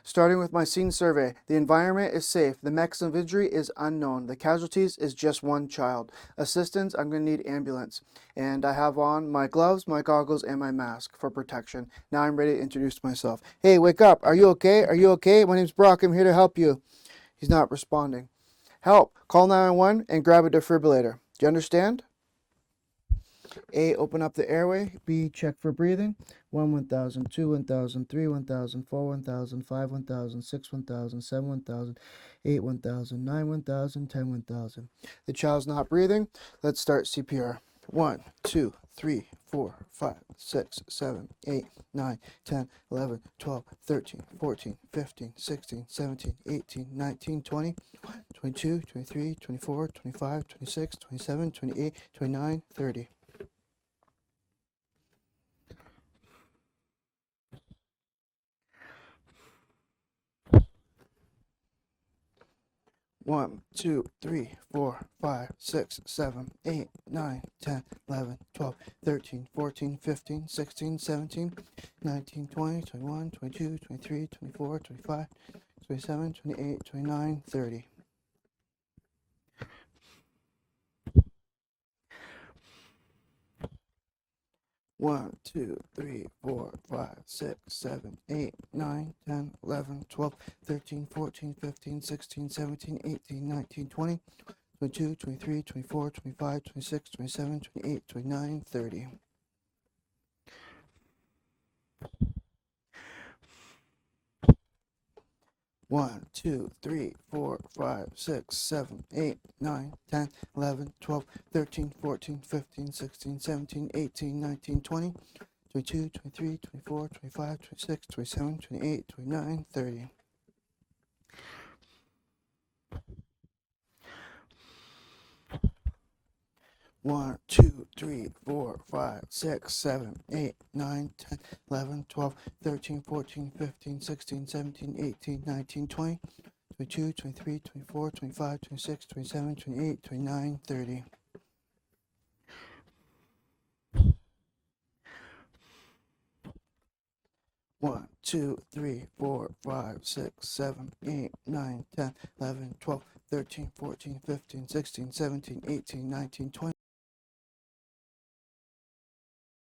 Starting with my scene survey, the environment is safe. The mechanism of injury is unknown. The casualties is just one child. Assistance, I'm going to need ambulance. And I have on my gloves, my goggles, and my mask for protection. Now I'm ready to introduce myself. Hey, wake up. Are you okay? Are you okay? My name's Brock. I'm here to help you. He's not responding. Help. Call 911 and grab a defibrillator. Do you understand? A, open up the airway. B, check for breathing. 1, 1000, 2, 1000, 3, 1000, 4, 1000, 5, 1000, 6, 1000, 7, 1000, 8, 1000, 9, 1000, 10, 1000. The child's not breathing. Let's start CPR. 1, 2, 3, 4, 5, 6, 7, 8, 9, 10, 11, 12, 13, 14, 15, 16, 17, 18, 19, 20, 22, 23, 24, 25, 26, 27, 28, 29, 30. One, 2, 3, 4, 5, 6, 7, 8, 9, 10, 11, 12, 13, 14, 15, 16, 17, 19, 20, 21, 22, 23, 24, 25, 27, 28, 29, 30. One, 2, 3, 4, 5, 6, 7, 8, 9, 10, 11, 12, 13, 14, 15, 16, 17, 18, 19, 20, 22, 23, 24, 25, 26, 27, 28, 29, 30. One, 2, 3, 4, 5, 6, 7, 8, 9, 10, 11, 12, 13, 14, 15, 16, 17, 18, 19, 20, 22, 23, 24, 25, 26, 27, 28, 29, 30. One, 2, 3, 4, 5, 6, 7, 8, 9, 10, 11, 12, 13, 14, 15, 16, 17, 18, 19, 20, 22, 23, 24, 25, 26, 27, 28, 29, 30. One, 2, 3, 4, 5, 6, 7, 8, 9, 10, 11, 12, 13, 14, 15, 16, 17, 18, 19, 20.